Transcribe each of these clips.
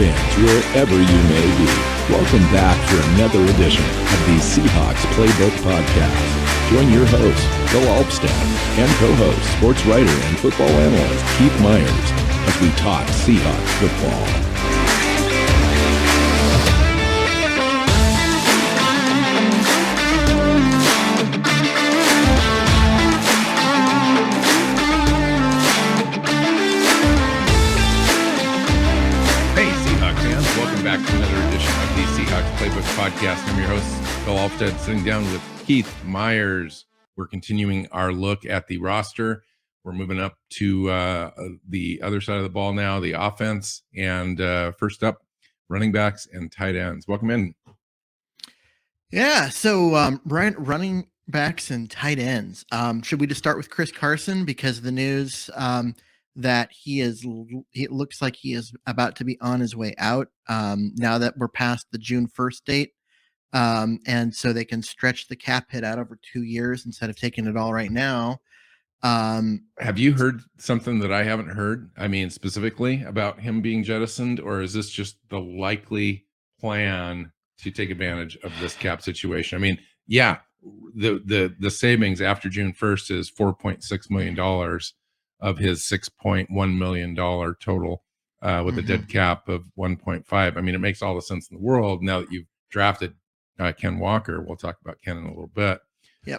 fans, wherever you may be. Welcome back for another edition of the Seahawks Playbook Podcast. Join your host, Bill Alvstad, and co-host, sports writer and football analyst Keith Myers, as we talk Seahawks football. Back to another edition of the Seahawks Playbook Podcast. I'm your host, Bill Alvstad, sitting down with Keith Myers. We're continuing our look at the roster. We're moving up to the other side of the ball now, the offense. And first up, running backs and tight ends. Welcome in. Yeah, so running backs and tight ends. Should we just start with Chris Carson because of the news that it looks like he is about to be on his way out now that we're past the June 1st date. And so they can stretch the cap hit out over 2 years instead of taking it all right now. Have you heard something that I haven't heard? I mean, specifically about him being jettisoned, or is this just the likely plan to take advantage of this cap situation? I mean, yeah, the savings after June 1st is $4.6 million of his $6.1 million total with a dead cap of 1.5. I mean, it makes all the sense in the world now that you've drafted Ken Walker. We'll talk about Ken in a little bit. Yep.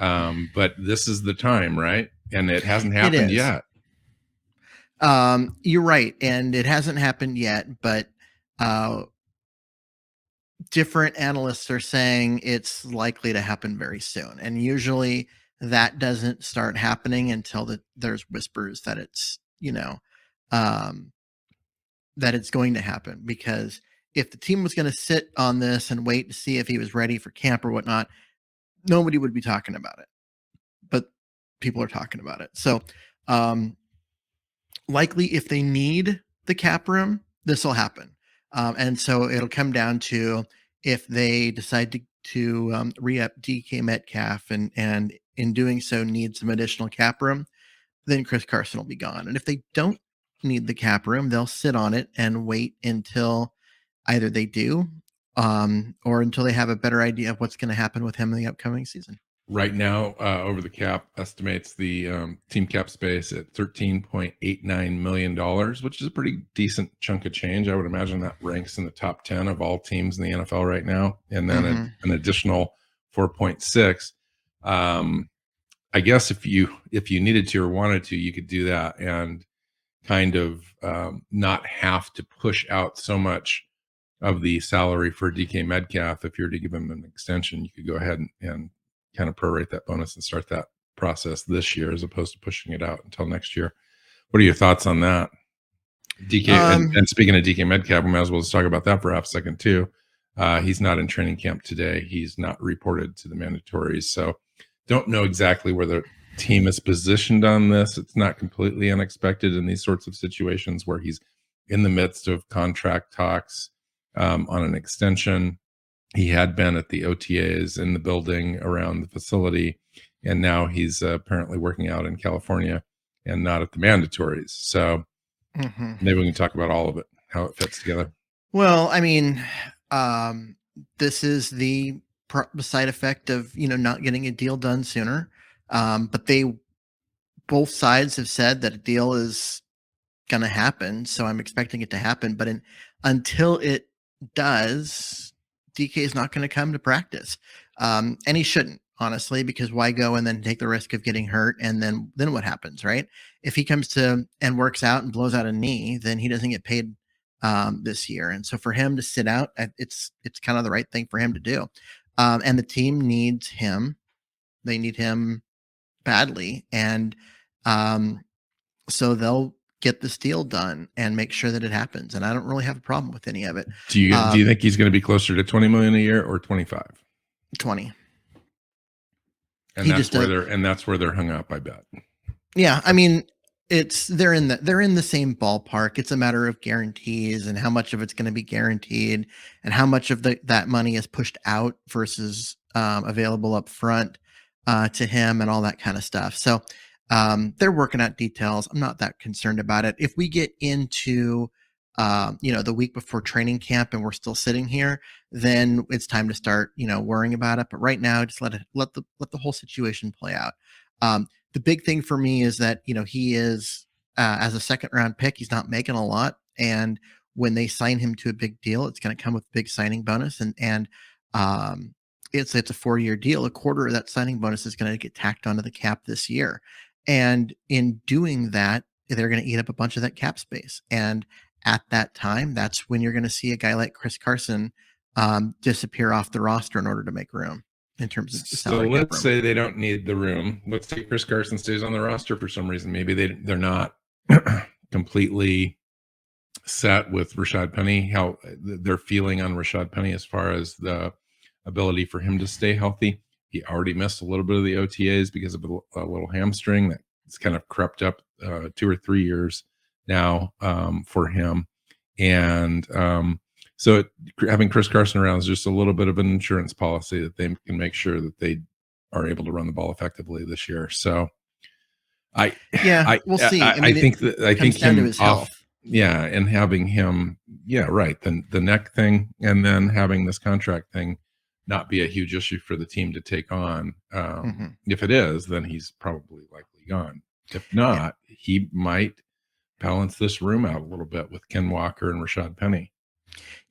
But this is the time, right? And it hasn't happened yet. You're right. And it hasn't happened yet, but different analysts are saying it's likely to happen very soon. And usually that doesn't start happening until there's whispers that it's, that it's going to happen. Because if the team was going to sit on this and wait to see if he was ready for camp or whatnot, nobody would be talking about it. But people are talking about it. So likely if they need the cap room, this will happen. And so it'll come down to if they decide to re-up DK Metcalf and in doing so need some additional cap room, then Chris Carson will be gone. And if they don't need the cap room, they'll sit on it and wait until either they do or until they have a better idea of what's going to happen with him in the upcoming season. Right now, Over the Cap estimates the team cap space at $13.89 million, which is a pretty decent chunk of change. I would imagine that ranks in the top 10 of all teams in the NFL right now. And then an additional 4.6. I guess if you needed to or wanted to, you could do that and kind of not have to push out so much of the salary for DK Metcalf. If you were to give him an extension, you could go ahead and kind of prorate that bonus and start that process this year as opposed to pushing it out until next year. What are your thoughts on that? DK, and speaking of DK Metcalf, we might as well just talk about that for half a second too. He's not in training camp today. He's not reported to the mandatories. So don't know exactly where the team is positioned on this. It's not completely unexpected in these sorts of situations where he's in the midst of contract talks on an extension. He had been at the OTAs in the building around the facility, and now he's apparently working out in California and not at the mandatories. So maybe we can talk about all of it, how it fits together. Well, I mean, this is the side effect of, not getting a deal done sooner. But both sides have said that a deal is going to happen. So I'm expecting it to happen. But until it does, DK is not going to come to practice. And he shouldn't, honestly, because why go and then take the risk of getting hurt? And then what happens, right? If he comes to and works out and blows out a knee, then he doesn't get paid this year. And so for him to sit out, it's kind of the right thing for him to do. And the team needs him. They need him badly. And so they'll get this deal done and make sure that it happens. And I don't really have a problem with any of it. Do you think he's going to be closer to 20 million a year or 25? 20. And that's where they're hung up, I bet. Yeah. I mean, they're in the same ballpark. It's a matter of guarantees and how much of it's going to be guaranteed and how much of that money is pushed out versus available up front to him and all that kind of stuff. So they're working out details. I'm not that concerned about it. If we get into the week before training camp and we're still sitting here, then it's time to start, worrying about it. But right now, just let the whole situation play out. The big thing for me is that, he is, as a second round pick, he's not making a lot. And when they sign him to a big deal, it's going to come with a big signing bonus. And it's a 4-year deal. A quarter of that signing bonus is going to get tacked onto the cap this year. And in doing that, they're going to eat up a bunch of that cap space. And at that time, that's when you're going to see a guy like Chris Carson disappear off the roster in order to make room in terms of the salary. So let's say they don't need the room. Let's say Chris Carson stays on the roster for some reason. Maybe they're not completely set with Rashad Penny, how they're feeling on Rashad Penny as far as the ability for him to stay healthy. He already missed a little bit of the OTAs because of a little hamstring that's kind of crept up 2 or 3 years now for him. And so having Chris Carson around is just a little bit of an insurance policy that they can make sure that they are able to run the ball effectively this year. So we'll see. I think him to his health. And having him, right. The neck thing, and then having this contract thing not be a huge issue for the team to take on. If it is, then he's probably likely gone. If not, he might balance this room out a little bit with Ken Walker and Rashad Penny.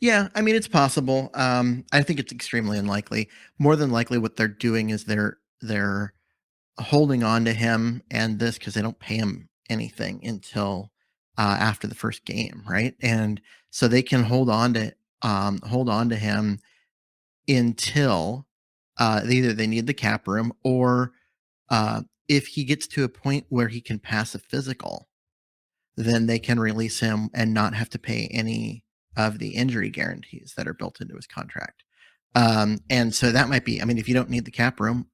Yeah, I mean, it's possible. I think it's extremely unlikely. More than likely, what they're doing is they're holding on to him and this because they don't pay him anything until after the first game, right? And so they can hold on to him until either they need the cap room or if he gets to a point where he can pass a physical, then they can release him and not have to pay any of the injury guarantees that are built into his contract. And so that might be, I mean, if you don't need the cap room,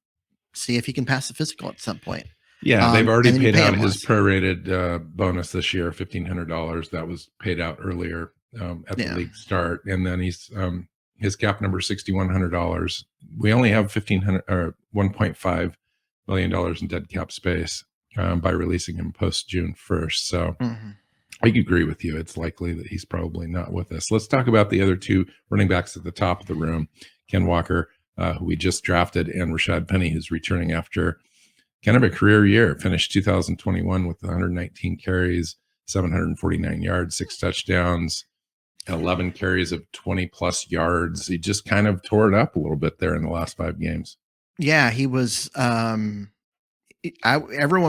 see if he can pass the physical at some point. Yeah, they've already paid out his prorated bonus this year, $1,500. That was paid out earlier at the league start. And then he's his cap number is $6,100. We only have $1.5 million in dead cap space by releasing him post June 1st. So I agree with you. It's likely that he's probably not with us. Let's talk about the other two running backs at the top of the room, Ken Walker, who we just drafted, and Rashad Penny, who's returning after kind of a career year. Finished 2021 with 119 carries, 749 yards, 6 touchdowns, 11 carries of 20 plus yards. He just kind of tore it up a little bit there in the last 5 games. Yeah, he was. Everyone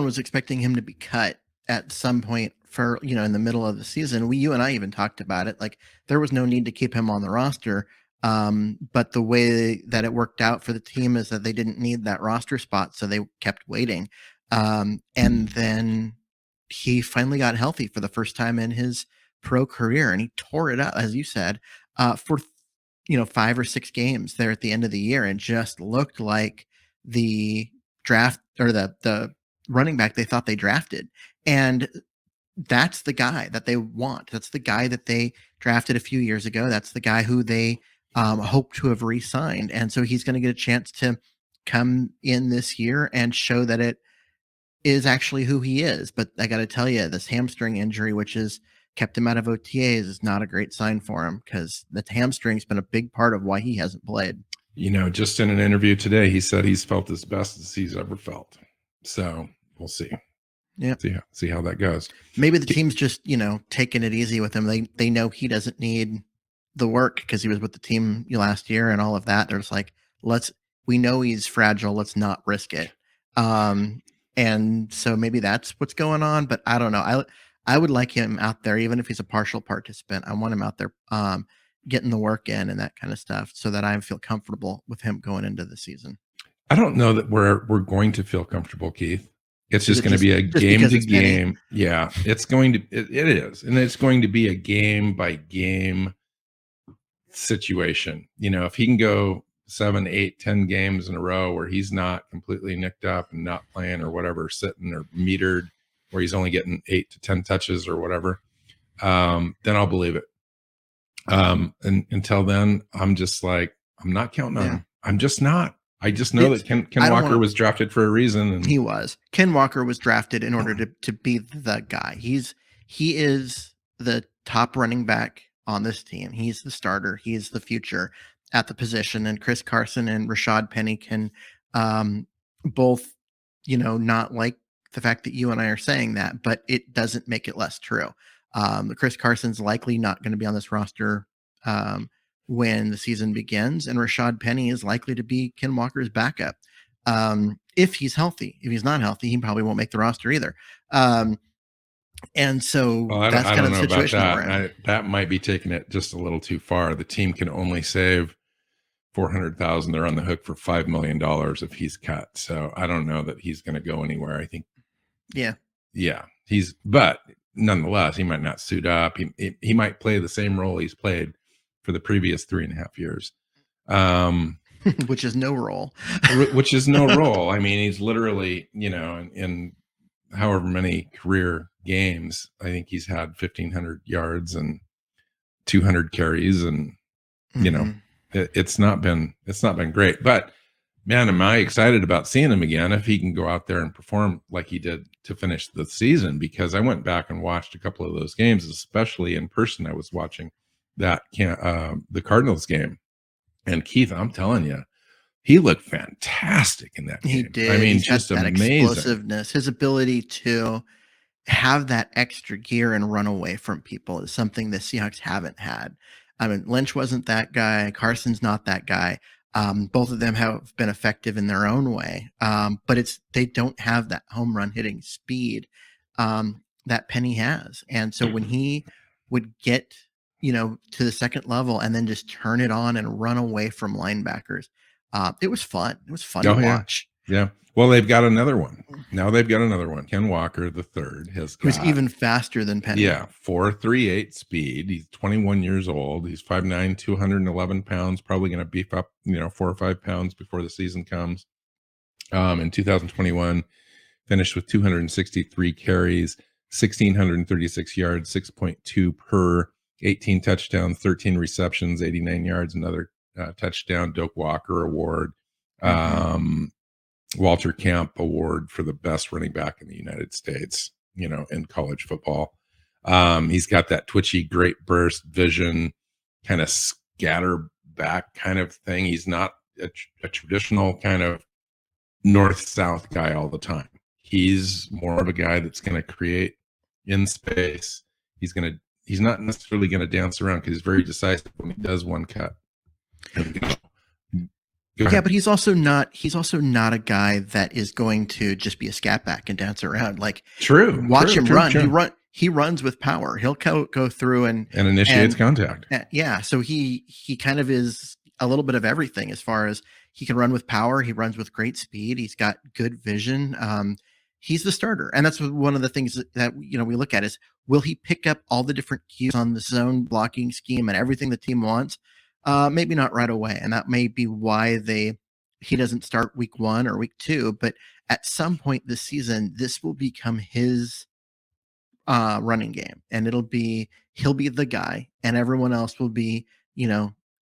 was expecting him to be cut at some point for, in the middle of the season. You and I even talked about it. Like there was no need to keep him on the roster. But the way that it worked out for the team is that they didn't need that roster spot. So they kept waiting. And then he finally got healthy for the first time in his pro career. And he tore it up, as you said, for, 5 or 6 games there at the end of the year, and just looked like the draft or the running back they thought they drafted. And that's the guy that they want. That's the guy that they drafted a few years ago. That's the guy who they hope to have re-signed. And so he's going to get a chance to come in this year and show that it is actually who he is. But I got to tell you, this hamstring injury, which has kept him out of OTAs, is not a great sign for him, because the hamstring's been a big part of why he hasn't played. Just in an interview today, he said he's felt as best as he's ever felt. So we'll see. Yeah. See how that goes. Maybe the team's just, taking it easy with him. They know he doesn't need the work because he was with the team last year and all of that. They're just like, we know he's fragile. Let's not risk it. And so maybe that's what's going on, but I don't know. I would like him out there, even if he's a partial participant. I want him out there getting the work in and that kind of stuff, so that I feel comfortable with him going into the season. I don't know that we're going to feel comfortable, Keith. It's just going to be a game to game. Yeah, it's going to, it is. And it's going to be a game by game situation. If he can go 7, 8, 10 games in a row where he's not completely nicked up and not playing or whatever, sitting or metered, where he's only getting 8 to 10 touches or whatever, then I'll believe it. And until then, I'm just like, I'm not counting on him. I'm just not. I just know that Ken Walker was drafted for a reason. And he was. Ken Walker was drafted in order to be the guy. He is the top running back on this team. He's the starter. He's the future at the position. And Chris Carson and Rashad Penny can both, not like the fact that you and I are saying that, but it doesn't make it less true. Chris Carson's likely not going to be on this roster when the season begins, and Rashad Penny is likely to be Ken Walker's backup if he's healthy. If he's not healthy, he probably won't make the roster either. And so that's kind of the situation we're in. That might be taking it just a little too far. The team can only save $400,000. They're on the hook for $5 million if he's cut. So I don't know that he's going to go anywhere. I think. Yeah. But nonetheless, he might not suit up. He might play the same role he's played for the previous 3.5 years. Which is no role. Which is no role. I mean, he's literally, in however many career games, I think he's had 1,500 yards and 200 carries, and it's not been great. But man, am I excited about seeing him again if he can go out there and perform like he did to finish the season, because I went back and watched a couple of those games, especially in person. I was watching that the Cardinals game, and Keith, I'm telling you, he looked fantastic in that game. He did. I mean, he's just got that amazing explosiveness. His ability to have that extra gear and run away from people is something the Seahawks haven't had. I mean, Lynch wasn't that guy. Carson's not that guy. Both of them have been effective in their own way, but they don't have that home run hitting speed that Penny has. And so when he would get, to the second level and then just turn it on and run away from linebackers, it was fun. It was fun to watch. Yeah. Well, they've got another one. Now they've got another one. Ken Walker, the third, who's even faster than Penny. Yeah. 4.38 speed. He's 21 years old. He's 5'9", 211 pounds, probably going to beef up, 4 or 5 pounds before the season comes. In 2021, finished with 263 carries, 1,636 yards, 6.2 per, 18 touchdowns, 13 receptions, 89 yards, another touchdown. Doak Walker Award. Walter Camp Award for the best running back in the United States, in college football. He's got that twitchy, great burst vision, kind of scatter back kind of thing. He's not a traditional kind of north-south guy all the time. He's more of a guy that's going to create in space. He's not necessarily going to dance around, because he's very decisive when he does one cut. Yeah, but he's also not a guy that is going to just be a scat back and dance around. Like, watch him run. He runs with power. He'll go through and initiates contact. Yeah, so he kind of is a little bit of everything as far as he can run with power. He runs with great speed. He's got good vision. He's the starter, and that's one of the things that we look at is, will he pick up all the different cues on the zone blocking scheme and everything the team wants? Maybe not right away, and that may be why he doesn't start week 1 or week 2. But at some point this season, this will become his running game, and he'll be the guy, and everyone else will be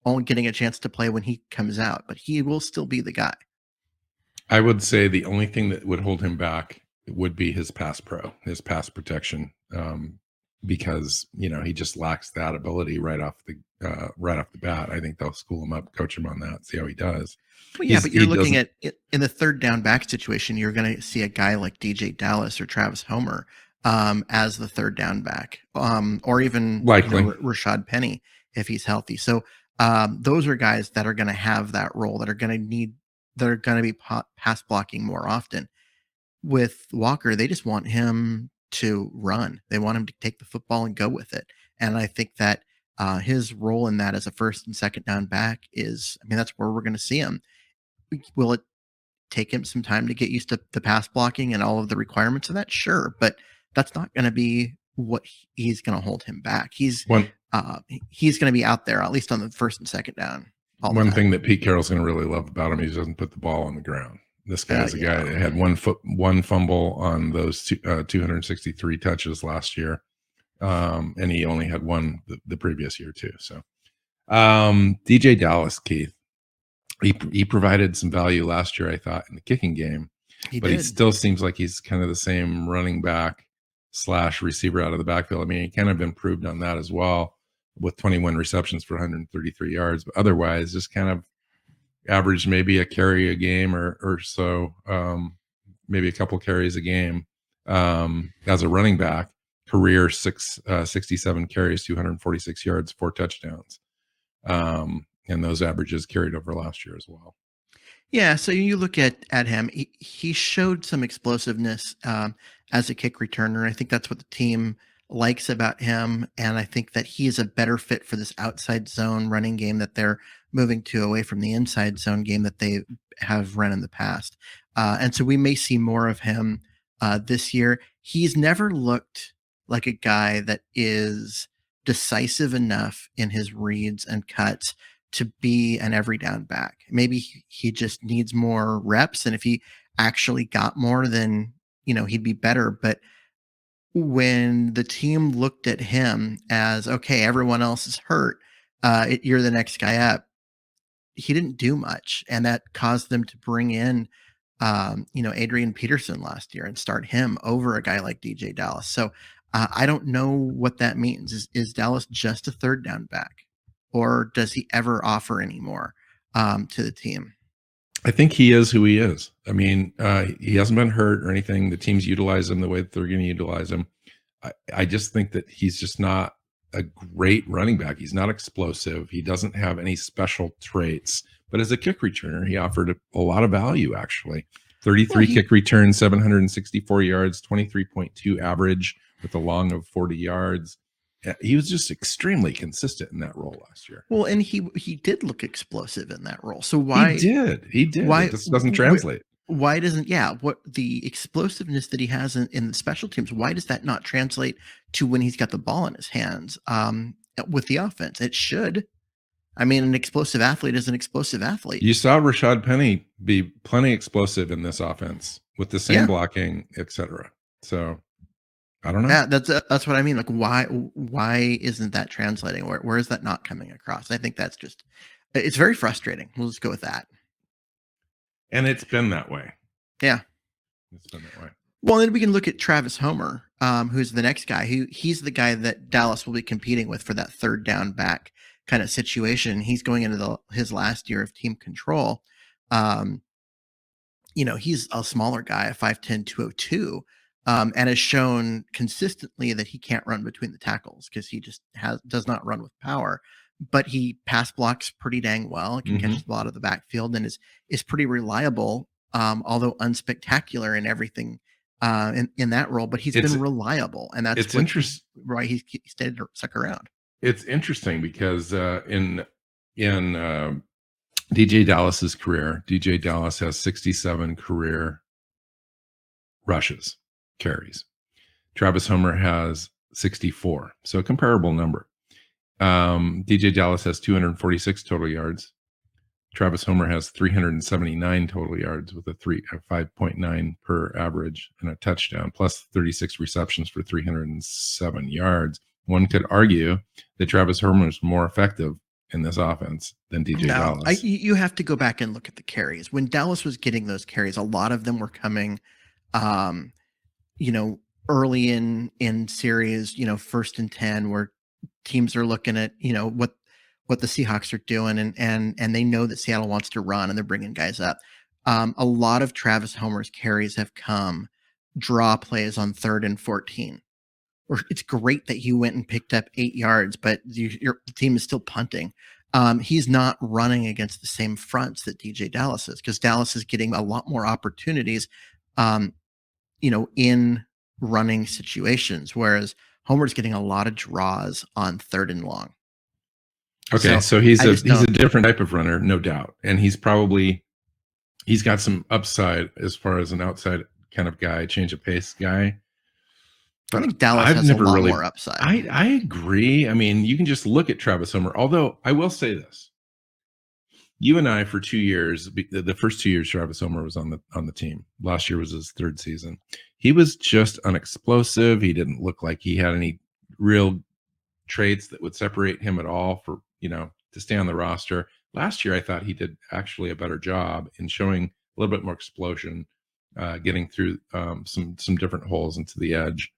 only getting a chance to play when he comes out, but he will still be the guy. I would say the only thing that would hold him back would be his pass protection, because he just lacks that ability right off the bat. I think they'll school him up, coach him on that, see how he does. Well, yeah, but you're looking at it in the third down back situation. You're going to see a guy like DJ Dallas or Travis Homer as the third down back, or even likely Rashad Penny if he's healthy. So those are guys that are going to have that role, that are going to be pass blocking more often. With Walker, they just want him to run. They want him to take the football and go with it. And I think that his role in that as a first and second down back that's where we're going to see him. Will it take him some time to get used to the pass blocking and all of the requirements of that? Sure. But that's not going to be what he's going to hold him back. He's going to be out there, at least on the first and second down. One thing that Pete Carroll's going to really love about him, he doesn't put the ball on the ground. This guy is a guy that had one fumble on those 263 touches last year. And he only had one the previous year too. So DJ Dallas, Keith, he provided some value last year, I thought, in the kicking game. He still seems like he's kind of the same running back / receiver out of the backfield. I mean, he kind of improved on that as well with 21 receptions for 133 yards, but otherwise just kind of averaged maybe a carry a game or so, maybe a couple carries a game. As a running back, career 67 carries, 246 yards, 4 touchdowns. And those averages carried over last year as well. Yeah, so you look at him, he showed some explosiveness as a kick returner. I think that's what the team likes about him, and I think that he is a better fit for this outside zone running game that they're moving to, away from the inside zone game that they have run in the past. And so we may see more of him this year. He's never looked like a guy that is decisive enough in his reads and cuts to be an every down back. Maybe he just needs more reps, and if he actually got more, then he'd be better. But when the team looked at him as, okay, everyone else is hurt, you're the next guy up, he didn't do much, and that caused them to bring in Adrian Peterson last year and start him over a guy like DJ Dallas. So I don't know what that means. Is Dallas just a third down back, or does he ever offer any more to the team? I think he is who he is. I mean, he hasn't been hurt or anything. The teams utilize him the way that they're going to utilize him. I just think that he's just not a great running back. He's not explosive. He doesn't have any special traits. But as a kick returner, he offered a lot of value, actually. 33 kick returns, 764 yards, 23.2 average with a long of 40 yards. He was just extremely consistent in that role last year. Well, and he did look explosive in that role. So why he did. Why this doesn't translate? Why doesn't what the explosiveness that he has in the special teams? Why does that not translate to when he's got the ball in his hands with the offense? It should. I mean, an explosive athlete is an explosive athlete. You saw Rashad Penny be plenty explosive in this offense with the same blocking, etc. So I don't know. Yeah, that's what I mean. Like, why isn't that translating? Where is that not coming across? I think it's very frustrating. We'll just go with that. And it's been that way. Yeah. It's been that way. Well, then we can look at Travis Homer, who's the next guy. He's the guy that Dallas will be competing with for that third down back kind of situation. He's going into his last year of team control. He's a smaller guy, 5'10", 202, and has shown consistently that he can't run between the tackles because he just does not run with power. But he pass blocks pretty dang well, can catch the ball out of the backfield, and is pretty reliable, although unspectacular in everything in that role. But he's been reliable, and that's interesting. Right, he stayed stuck around. It's interesting because in DJ Dallas's career, DJ Dallas has 67 career rushes, carries. Travis Homer has 64, so a comparable number. DJ Dallas has 246 total yards. Travis Homer has 379 total yards with a 5.9 per average and a touchdown, plus 36 receptions for 307 yards. One could argue that Travis Homer is more effective in this offense than DJ Dallas. You have to go back and look at the carries. When Dallas was getting those carries, a lot of them were coming, early in series, 1st and 10, where teams are looking at, what the Seahawks are doing, and they know that Seattle wants to run, and they're bringing guys up. A lot of Travis Homer's carries have come draw plays on 3rd and 14. Or it's great that you went and picked up 8 yards, but your team is still punting. He's not running against the same fronts that DJ Dallas is, because Dallas is getting a lot more opportunities, in running situations, whereas Homer's getting a lot of draws on 3rd and long. Okay, so he's a different type of runner, no doubt, and he's got some upside as far as an outside kind of guy, change of pace guy. But I think Dallas has a lot more upside. I agree. I mean, you can just look at Travis Homer. Although I will say this, you and I for 2 years, the first 2 years Travis Homer was on the team. Last year was his 3rd season. He was just unexplosive. He didn't look like he had any real traits that would separate him at all for to stay on the roster. Last year, I thought he did actually a better job in showing a little bit more explosion, getting through some different holes into the edge.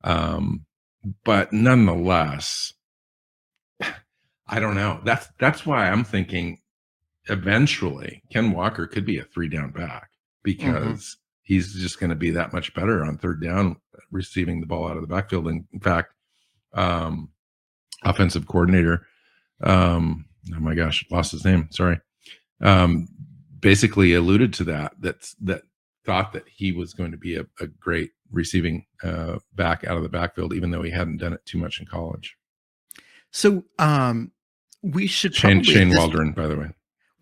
But nonetheless, I don't know. That's why I'm thinking eventually Ken Walker could be a 3-down back because he's just going to be that much better on 3rd down receiving the ball out of the backfield. And in fact, offensive coordinator, oh my gosh, lost his name. Sorry. Basically alluded to that thought that he was going to be a great receiving back out of the backfield, even though he hadn't done it too much in college. So we should Shane Waldron, by the way.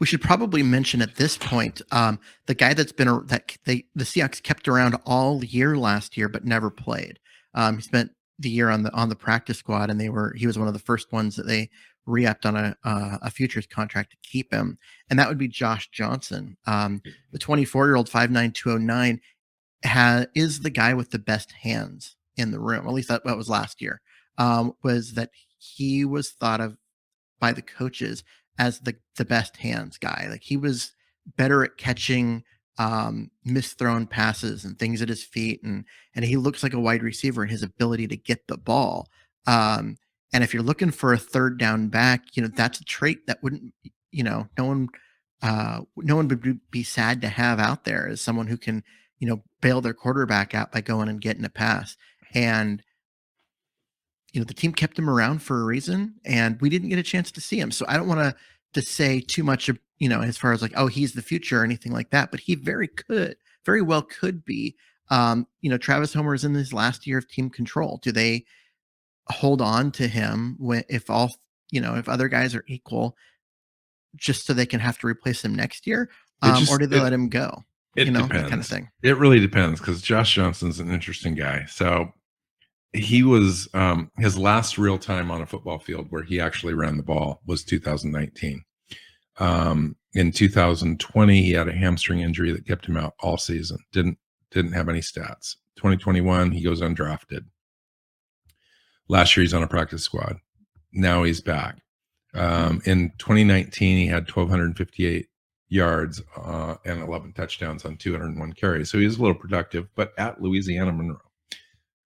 We should probably mention at this point the guy that's been the Seahawks kept around all year last year but never played. He spent the year on the practice squad, and he was one of the first ones that they re-upped on a futures contract to keep him, and that would be Josh Johnson. The 24-year-old 5'9", 209 is the guy with the best hands in the room. At least that was last year. Was that he was thought of by the coaches as the best hands guy. Like, he was better at catching misthrown passes and things at his feet, and he looks like a wide receiver in his ability to get the ball. And if you're looking for a 3rd down back, that's a trait that wouldn't, no one would be sad to have out there, as someone who can, bail their quarterback out by going and getting a pass. And the team kept him around for a reason, and we didn't get a chance to see him. So I don't want to say too much of, as far as like, oh, he's the future or anything like that, but he very well could be. Travis Homer is in his last year of team control. Do they hold on to him if other guys are equal, just so they can have to replace him next year? Or do they let him go? It depends. That kind of thing. It really depends, because Josh Johnson's an interesting guy. So he was his last real time on a football field where he actually ran the ball was 2019. In 2020, he had a hamstring injury that kept him out all season. Didn't have any stats. 2021, he goes undrafted. Last year, he's on a practice squad. Now he's back. In 2019, he had 1,258 yards and 11 touchdowns on 201 carries. So he was a little productive, but at Louisiana Monroe.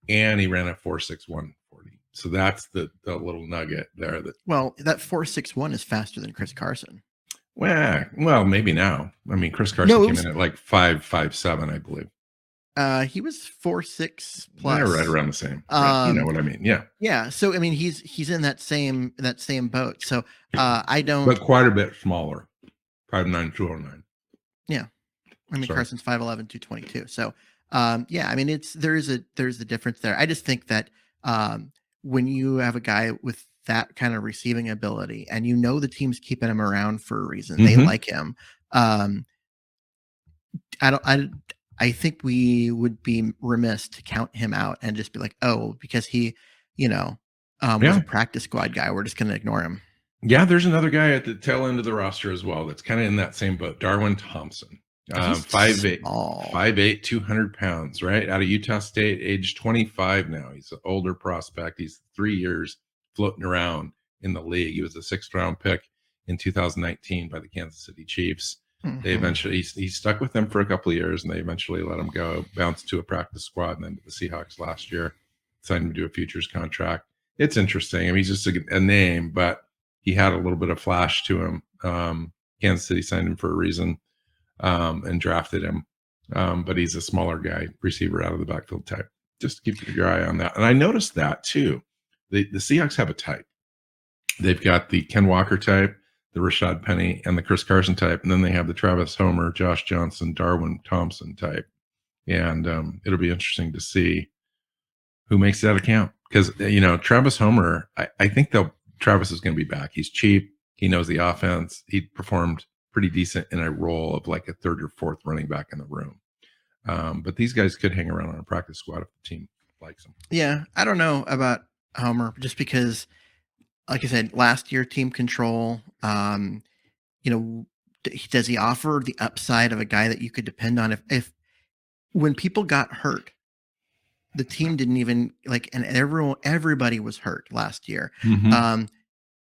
And he ran a 4.61 40. So that's the little nugget there. That 4.61 is faster than Chris Carson. Well, maybe now. I mean, Chris Carson came in at like 5.57, I believe. He was 4.6 plus. They're right around the same. Right? You know what I mean? Yeah. Yeah. So I mean, he's in that same boat. So I don't. But quite a bit smaller. 5'9", 209. Yeah. I mean, Carson's 5'11", 222. So yeah. I mean, there's a difference there. I just think that when you have a guy with that kind of receiving ability, and the team's keeping him around for a reason, they like him. I think we would be remiss to count him out and just be like, oh, because he, was a practice squad guy, we're just going to ignore him. Yeah, there's another guy at the tail end of the roster as well that's kind of in that same boat. Darwin Thompson, 5'8", 200 pounds, right? Out of Utah State, age 25 now. He's an older prospect. He's 3 years floating around in the league. He was a 6th round pick in 2019 by the Kansas City Chiefs. They eventually, he stuck with them for a couple of years, and they eventually let him go, bounced to a practice squad, and then to the Seahawks last year, signed him to a futures contract. It's interesting. I mean, he's just a name, but he had a little bit of flash to him. Kansas City signed him for a reason and drafted him. But he's a smaller guy, receiver out of the backfield type. Just keep your eye on that. And I noticed that too. The Seahawks have a type. They've got the Ken Walker type, the Rashad Penny, and the Chris Carson type. And then they have the Travis Homer, Josh Johnson, Darwin Thompson type. And it'll be interesting to see who makes that account. Because, Travis Homer, I think Travis is going to be back. He's cheap. He knows the offense. He performed pretty decent in a role of like a 3rd or 4th running back in the room. But these guys could hang around on a practice squad if the team likes them. Yeah, I don't know about Homer, just because, like I said, last year team control. Does he offer the upside of a guy that you could depend on? If when people got hurt, the team didn't even and everybody was hurt last year. And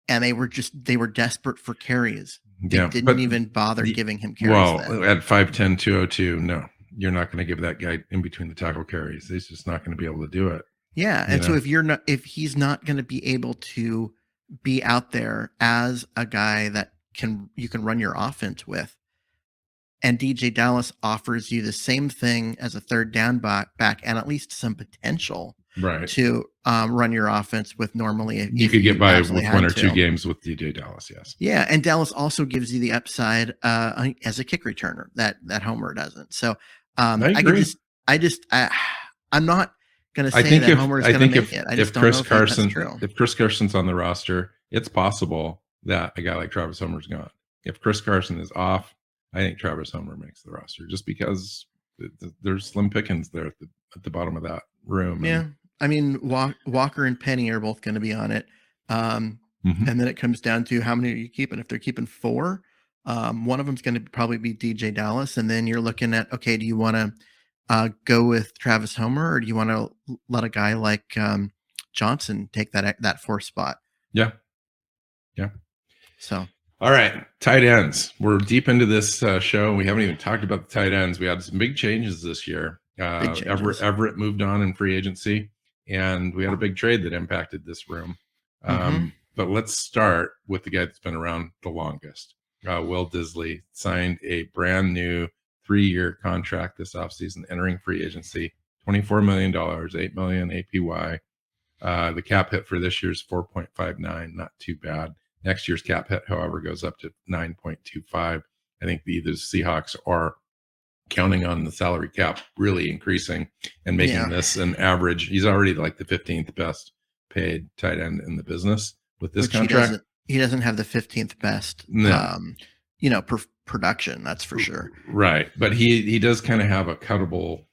they were desperate for carries. They didn't even bother giving him carries. Well, at 5'10", 202, no, you're not going to give that guy in between the tackle carries. He's just not going to be able to do it. Yeah. And so if he's not going to be able to be out there as a guy that you can run your offense with, and DJ Dallas offers you the same thing as a third down back and at least some potential to run your offense with normally. You could get by with one or two games with DJ Dallas, yes. Yeah, and Dallas also gives you the upside as a kick returner that Homer doesn't. So I agree. I'm not going to say that Homer's going to make it. I just don't know if that's true. If Chris Carson's on the roster, it's possible that a guy like Travis Homer's gone. If Chris Carson is off, I think Travis Homer makes the roster just because there's slim pickings there at the bottom of that room. Yeah. I mean, Walker and Penny are both going to be on it. And then it comes down to how many are you keeping? If they're keeping 4, one of them's going to probably be DJ Dallas. And then you're looking at, okay, do you want to go with Travis Homer, or do you want to let a guy like Johnson take that 4th spot? Yeah. So. All right, tight ends. We're deep into this show. We haven't even talked about the tight ends. We had some big changes this year. Everett moved on in free agency, and we had a big trade that impacted this room. But let's start with the guy that's been around the longest. Will Dissly signed a brand new 3-year contract this offseason, entering free agency, $24 million, $8 million APY. The cap hit for this year's 4.59, not too bad. Next year's cap hit, however, goes up to 9.25. I think the Seahawks are counting on the salary cap really increasing and making this an average. He's already like the 15th best paid tight end in the business with this contract. He doesn't have the 15th best, production. That's for sure. Right. But he does kind of have a cuttable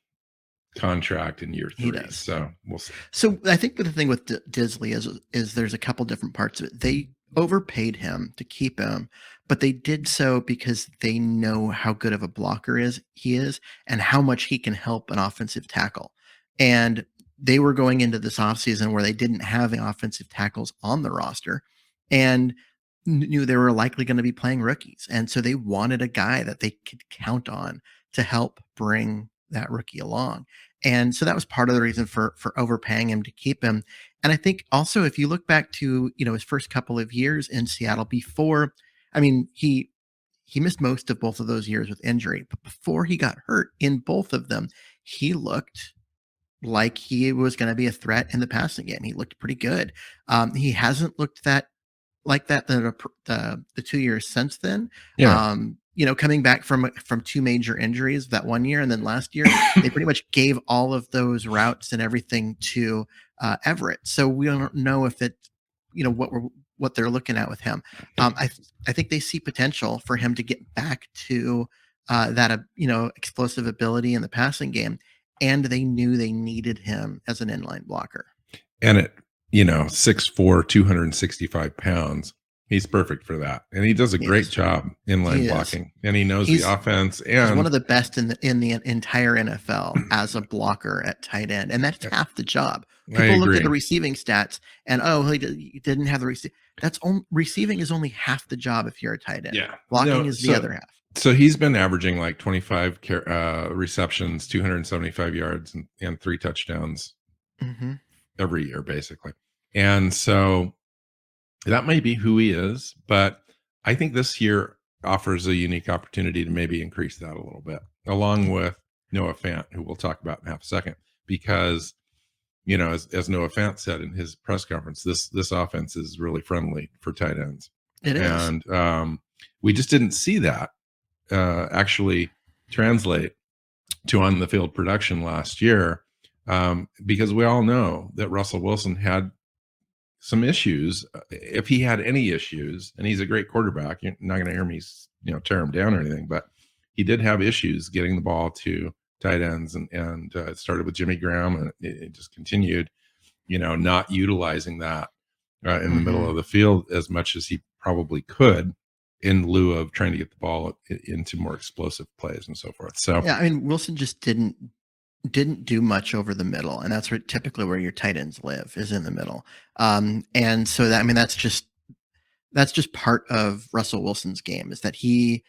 contract in year 3. He does. So we'll see. So I think the thing with Dissly is there's a couple different parts of it. They overpaid him to keep him, but they did so because they know how good of a blocker he is and how much he can help an offensive tackle. And they were going into this offseason where they didn't have the offensive tackles on the roster and knew they were likely going to be playing rookies. And so they wanted a guy that they could count on to help bring that rookie along. And so that was part of the reason for overpaying him to keep him. And I think also, if you look back to, his first couple of years in Seattle before, he missed most of both of those years with injury, but before he got hurt in both of them, he looked like he was going to be a threat in the passing game. He looked pretty good. He hasn't looked like that the 2 years since then. Yeah. Coming back from 2 major injuries that one year, and then last year, they pretty much gave all of those routes and everything to Everett. So we don't know if it, what they're looking at with him. I think they see potential for him to get back to that, explosive ability in the passing game, and they knew they needed him as an inline blocker. And at 6'4", 265 pounds. He's perfect for that, and he does a great job inline blocking, and he knows the offense. And he's one of the best in the entire NFL as a blocker at tight end, and that's half the job. People look at the receiving stats, and he didn't have the receive. Receiving is only half the job if you're a tight end. Yeah, blocking is the other half. So he's been averaging like 25 receptions, 275 yards, and 3 touchdowns every year, basically. And so that may be who he is, but I think this year offers a unique opportunity to maybe increase that a little bit, along with Noah Fant, who we'll talk about in half a second, because, as Noah Fant said in his press conference, this offense is really friendly for tight ends. It is. And we just didn't see that actually translate to on the field production last year, because we all know that Russell Wilson had some issues. If he had any issues, and he's a great quarterback, you're not going to hear me, tear him down or anything, but he did have issues getting the ball to tight ends, and it started with Jimmy Graham, and it just continued, not utilizing that in the middle of the field as much as he probably could, in lieu of trying to get the ball into more explosive plays and so forth. So yeah, Wilson just didn't do much over the middle, and that's typically where your tight ends live, is in the middle. And so that, that's just part of Russell Wilson's game, is that he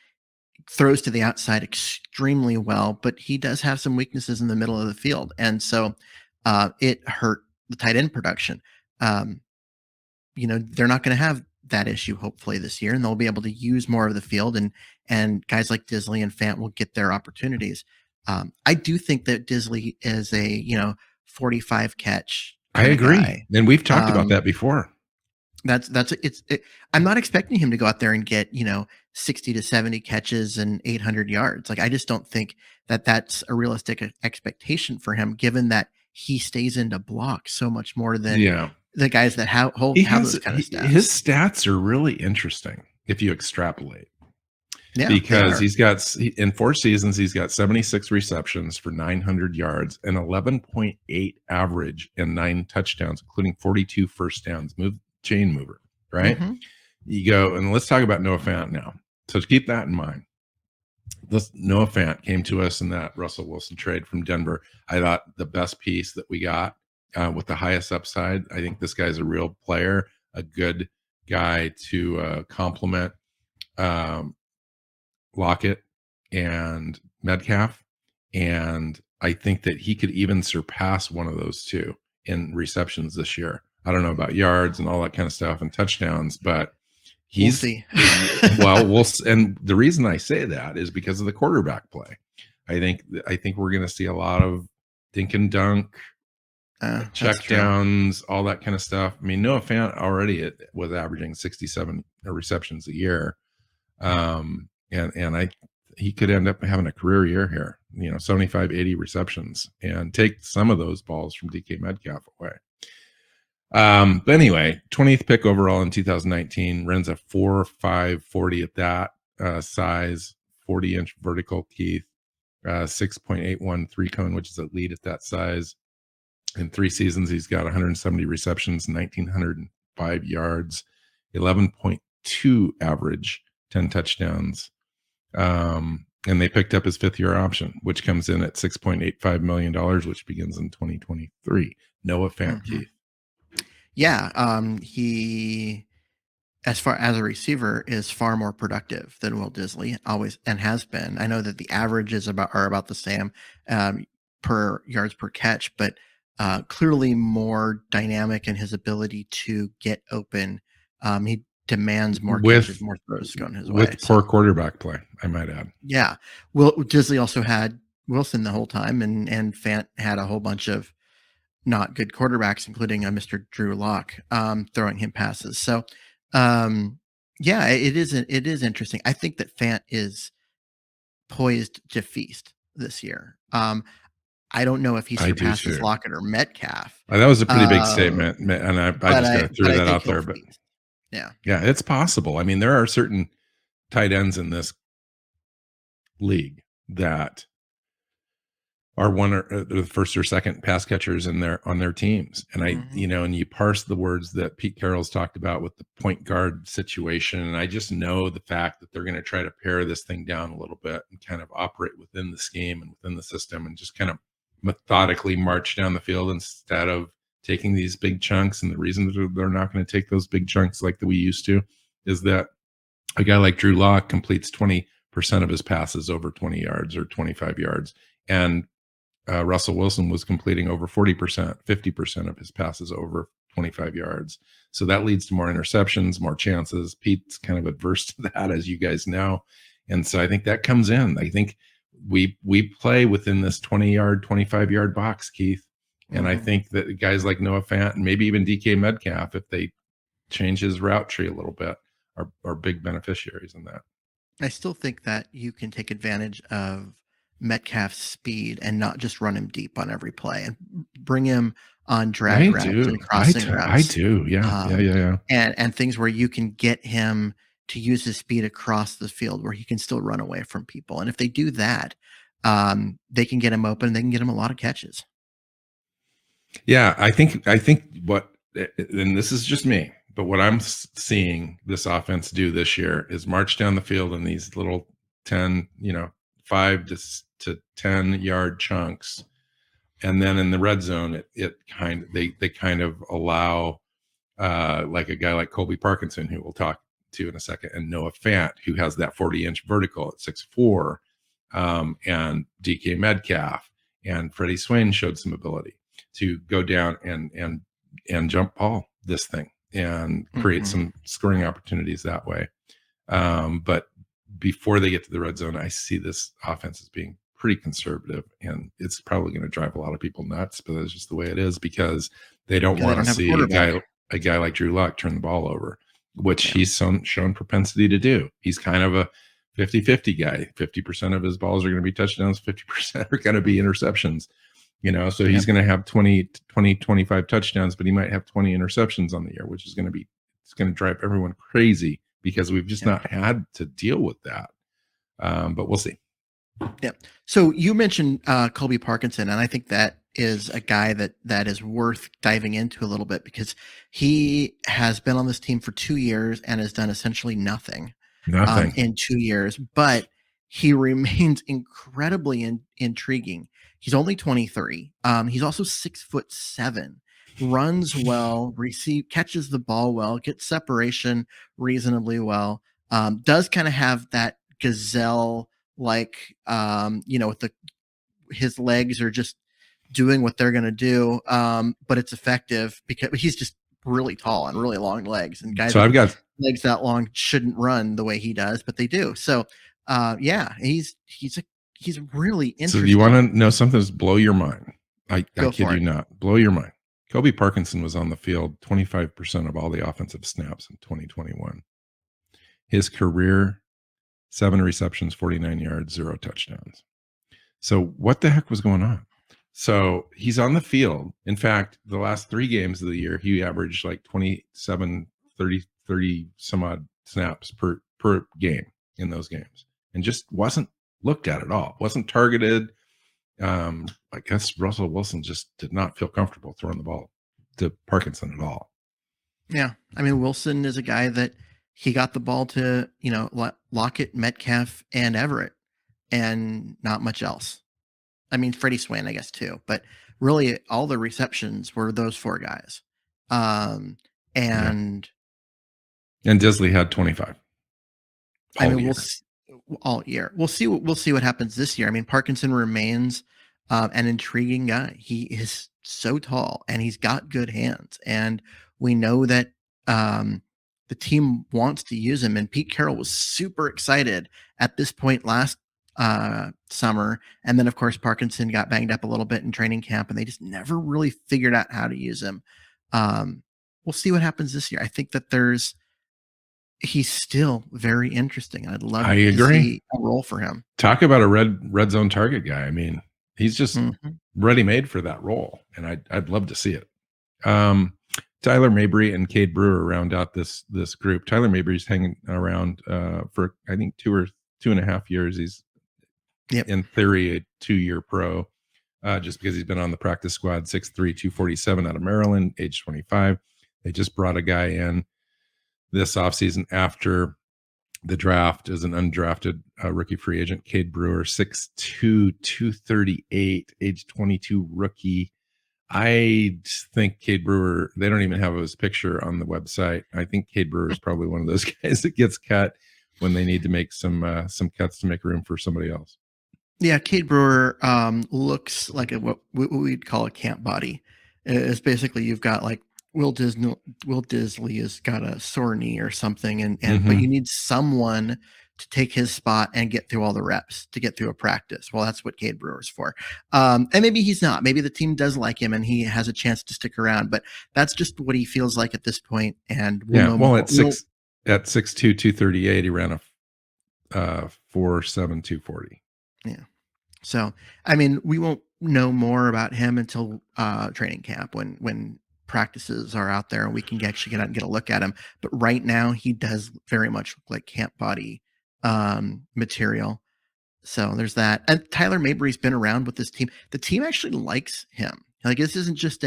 throws to the outside extremely well, but he does have some weaknesses in the middle of the field. And so it hurt the tight end production. They're not going to have that issue hopefully this year, and they'll be able to use more of the field, and guys like Disley and Fant will get their opportunities. I do think that Disley is a 45 catch. I agree, guy. And we've talked about that before. I'm not expecting him to go out there and get 60 to 70 catches and 800 yards. Like, I just don't think that that's a realistic expectation for him, given that he stays into blocks so much more than the guys that have those kind of stats. His stats are really interesting if you extrapolate. Yeah, because in 4 seasons, he's got 76 receptions for 900 yards and 11.8 average and 9 touchdowns, including 42 first downs. Chain mover, right? Mm-hmm. You go, and let's talk about Noah Fant now. So keep that in mind. Noah Fant came to us in that Russell Wilson trade from Denver. I thought the best piece that we got with the highest upside. I think this guy's a real player, a good guy to complement Lockett and Metcalf. And I think that he could even surpass one of those two in receptions this year. I don't know about yards and all that kind of stuff and touchdowns, but we'll see. And the reason I say that is because of the quarterback play. I think we're going to see a lot of dink and dunk, check downs, all that kind of stuff. I mean, Noah Fant already was averaging 67 receptions a year. He could end up having a career year here, 75, 80 receptions, and take some of those balls from DK Metcalf away. But anyway, 20th pick overall in 2019, runs a 4.5 40 at that size, 40-inch vertical, Keith, 6.81 3-cone, which is a lead at that size. In 3 seasons, he's got 170 receptions, 1,905 yards, 11.2 average, 10 touchdowns. And they picked up his 5th-year option, which comes in at $6.85 million, which begins in 2023. Noah Fant, Keith. Yeah, he, as far as a receiver, is far more productive than Will Disley, always, and has been. I know that the averages are about the same per yards per catch, but clearly more dynamic in his ability to get open. He demands more catches, more throws going his way. With poor quarterback play, I might add. Yeah, Disley also had Wilson the whole time, and Fant had a whole bunch of not good quarterbacks, including Mr. Drew Lock, throwing him passes. So, it is interesting. I think that Fant is poised to feast this year. I don't know if he surpasses Lockett or Metcalf. That was a pretty big statement, and I just got to throw that out there. But yeah, it's possible. I mean, there are certain tight ends in this league that are one or the first or second pass catchers on their teams. And and you parse the words that Pete Carroll's talked about with the point guard situation. And I just know the fact that they're going to try to pare this thing down a little bit and kind of operate within the scheme and within the system and just kind of methodically march down the field instead of taking these big chunks. And the reason they're not going to take those big chunks like that we used to is that a guy like Drew Lock completes 20% of his passes over 20 yards or 25 yards. And Russell Wilson was completing over 40%, 50% of his passes over 25 yards. So that leads to more interceptions, more chances. Pete's kind of adverse to that, as you guys know. And so I think that comes in. I think we play within this 20-yard, 25-yard box, Keith. And I think that guys like Noah Fant and maybe even DK Metcalf, if they change his route tree a little bit, are big beneficiaries in that. I still think that you can take advantage of Metcalf's speed and not just run him deep on every play and bring him on drag routes and crossing routes. I do. Yeah. And things where you can get him to use his speed across the field where he can still run away from people. And if they do that, they can get him open. They can get him a lot of catches. Yeah, I think what, and this is just me, but what I'm seeing this offense do this year is march down the field in these little 5 to 10 yard chunks, and then in the red zone, they kind of allow like a guy like Colby Parkinson, who we'll talk to in a second, and Noah Fant, who has that 40-inch vertical at 6'4", and DK Metcalf and Freddie Swain showed some ability. to go down and jump ball this thing and create some scoring opportunities that way. But before they get to the red zone, I see this offense as being pretty conservative, and it's probably going to drive a lot of people nuts, but that's just the way it is, because they don't want to see a guy like Drew Lock turn the ball over, which he's shown propensity to do. He's kind of a 50-50 guy. 50% of his balls are going to be touchdowns, 50% are going to be interceptions. So he's going to have 20, 25 touchdowns, but he might have 20 interceptions on the year, which is going to drive everyone crazy, because we've just not had to deal with that. But we'll see. Yeah. So you mentioned Colby Parkinson, and I think that is a guy that is worth diving into a little bit, because he has been on this team for 2 years and has done essentially nothing in 2 years, but he remains incredibly intriguing. He's only 23. He's also 6'7", runs well, catches the ball well, gets separation reasonably well. Does kind of have that gazelle, like, with his legs are just doing what they're going to do. But it's effective because he's just really tall and really long legs, and guys I've got legs that long shouldn't run the way he does, but they do. So, he's really interesting. So you want to know something that's blow your mind? I kid you not. Blow your mind. Colby Parkinson was on the field 25% of all the offensive snaps in 2021. His career, 7 receptions, 49 yards, 0 touchdowns. So what the heck was going on? So he's on the field. In fact, the last 3 games of the year, he averaged like 27, 30 some odd snaps per game in those games, and just wasn't looked at all. Wasn't targeted. I guess Russell Wilson just did not feel comfortable throwing the ball to Parkinson at all. Yeah. I mean, Wilson is a guy that he got the ball to, Lockett, Metcalf, and Everett, and not much else. I mean, Freddie Swain, I guess, too, but really all the receptions were those 4 guys. And Disley had 25. All year. We'll see what happens this year. I mean, Parkinson remains an intriguing guy. He is so tall and he's got good hands, and we know that the team wants to use him. And Pete Carroll was super excited at this point last summer, and then of course Parkinson got banged up a little bit in training camp, and they just never really figured out how to use him. We'll see what happens this year. I think that he's still very interesting. I'd love to see a role for him. Talk about a red zone target guy. I mean, he's just ready made for that role, and I'd love to see it. Tyler Mabry and Cade Brewer round out this group. Tyler Mabry's hanging around for I think 2 or 2.5 years. He's in theory a 2-year pro, just because he's been on the practice squad. 6'3", 247 out of Maryland, age 25. They just brought a guy in this offseason after the draft as an undrafted rookie free agent. Cade Brewer, 6'2", 238, age 22 rookie. I think Cade Brewer, they don't even have his picture on the website. I think Cade Brewer is probably one of those guys that gets cut when they need to make some cuts to make room for somebody else. Yeah, Cade Brewer looks like what we'd call a camp body. It's basically, you've got like Will Disley has got a sore knee or something, and but you need someone to take his spot and get through all the reps, to get through a practice. Well, that's what Cade Brewer's for. And maybe he's not. Maybe the team does like him and he has a chance to stick around, but that's just what he feels like at this point. And at 6'2", 238, he ran a 4'7", 240. Yeah. So, I mean, we won't know more about him until training camp, when practices are out there and we can actually get out and get a look at him. But right now he does very much look like camp body material. So there's that. And Tyler Mabry's been around with this team. The team actually likes him. Like, this isn't just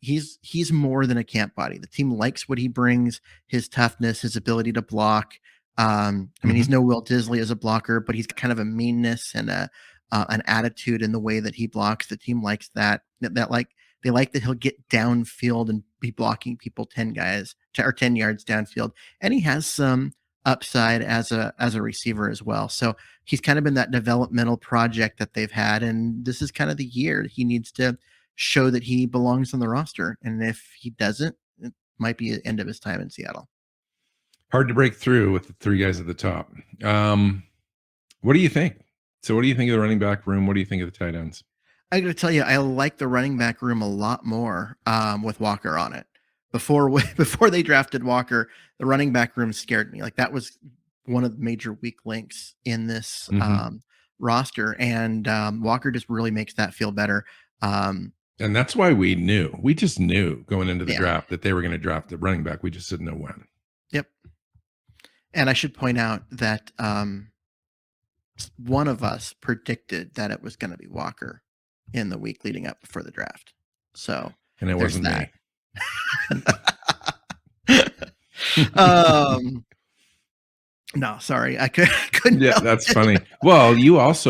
he's more than a camp body. The team likes what he brings, his toughness, his ability to block. I mean, he's no Will Disley as a blocker, but he's kind of a meanness and an attitude in the way that he blocks. The team likes that. They like that he'll get downfield and be blocking people 10 yards downfield. And he has some upside as a receiver as well. So he's kind of been that developmental project that they've had, and this is kind of the year he needs to show that he belongs on the roster. And if he doesn't, it might be the end of his time in Seattle. Hard to break through with the three guys at the top. What do you think? So what do you think of the running back room? What do you think of the tight ends? I got to tell you, I like the running back room a lot more with Walker on it. Before they drafted Walker, the running back room scared me. Like that was one of the major weak links in this roster, and Walker just really makes that feel better. And that's why we just knew going into the draft that they were going to draft the running back. We just didn't know when. Yep. And I should point out that one of us predicted that it was going to be Walker in the week leading up before the draft. So, and it wasn't that. me. No, sorry. I couldn't. Yeah, that's funny. Well, who else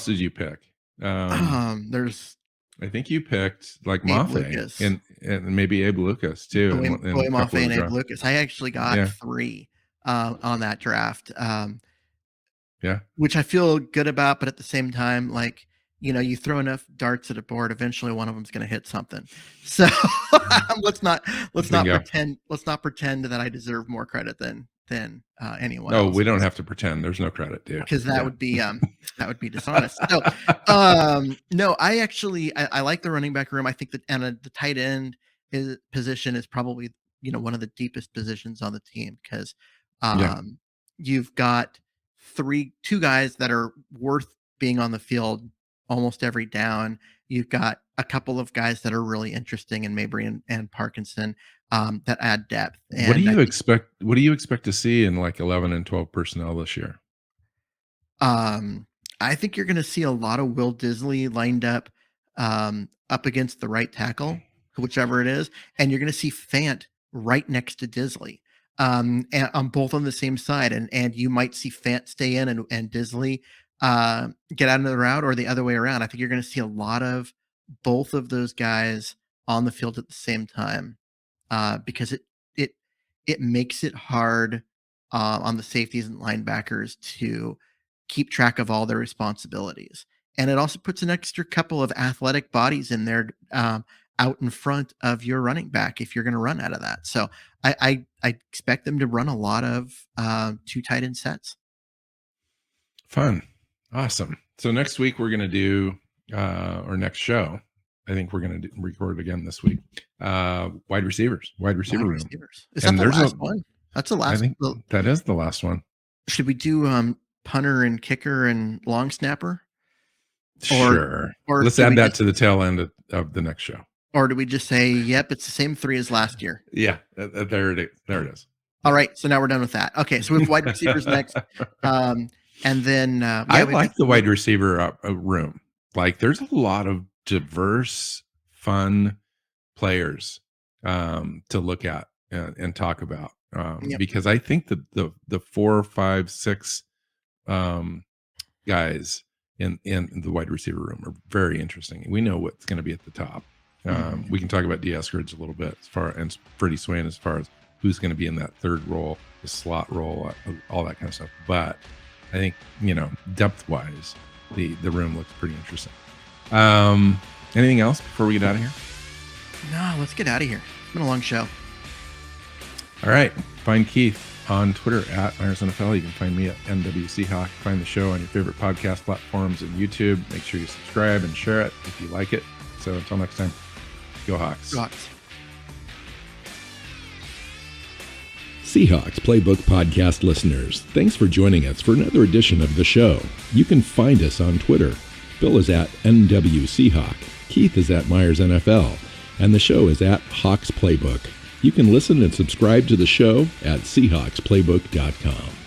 did you pick? There's, I think you picked like Mafe and maybe Abe Lucas too. Boy Mafe and Abe Lucas. I actually got 3 on that draft. Which I feel good about, but at the same time, like, you throw enough darts at a board, eventually one of them's going to hit something. So let's not pretend that I deserve more credit than anyone else. We don't have to pretend. There's no credit, dude. Because that would be dishonest. No, no, I like the running back room. I think that the tight end position is probably one of the deepest positions on the team, because you've got two guys that are worth being on the field almost every down. You've got a couple of guys that are really interesting in Mabry and Parkinson that add depth. And what do you expect to see in like 11 and 12 personnel this year? I think you're going to see a lot of Will Disley lined up against the right tackle, whichever it is, and you're going to see Fant right next to Disley. And on both on the same side, and you might see Fant stay in and Disley get out of the route, or the other way around. I think you're going to see a lot of both of those guys on the field at the same time, because it makes it hard on the safeties and linebackers to keep track of all their responsibilities, and it also puts an extra couple of athletic bodies in there out in front of your running back if you're going to run out of that. So I expect them to run a lot of 2 tight end sets. Fun. Awesome. So next week we're going to do, or next show, I think we're going to record again this week, wide receiver room. Is that the last one? That's the last. I think that is the last one. Should we do punter and kicker and long snapper? Sure. Or let's add that to the tail end of the next show. Or do we just say, yep, it's the same 3 as last year? Yeah, there it is. All right, so now we're done with that. Okay, so we have wide receivers next. And then I like the wide receiver room. Like, there's a lot of diverse, fun players to look at and talk about. Because I think that the 4, 5, 6 guys in the wide receiver room are very interesting. We know what's going to be at the top. We can talk about D. Eskridge a little bit and Freddie Swain as far as who's going to be in that third role, the slot role, all that kind of stuff. But I think, depth-wise, the room looks pretty interesting. Anything else before we get out of here? No, let's get out of here. It's been a long show. All right. Find Keith on Twitter at Myers NFL. You can find me at NWChawk. Find the show on your favorite podcast platforms and YouTube. Make sure you subscribe and share it if you like it. So until next time, go Hawks. Go Hawks. Seahawks Playbook Podcast listeners, thanks for joining us for another edition of the show. You can find us on Twitter. Bill is at NWChawk, Keith is at Myers NFL, and the show is at Hawks Playbook. You can listen and subscribe to the show at SeahawksPlaybook.com.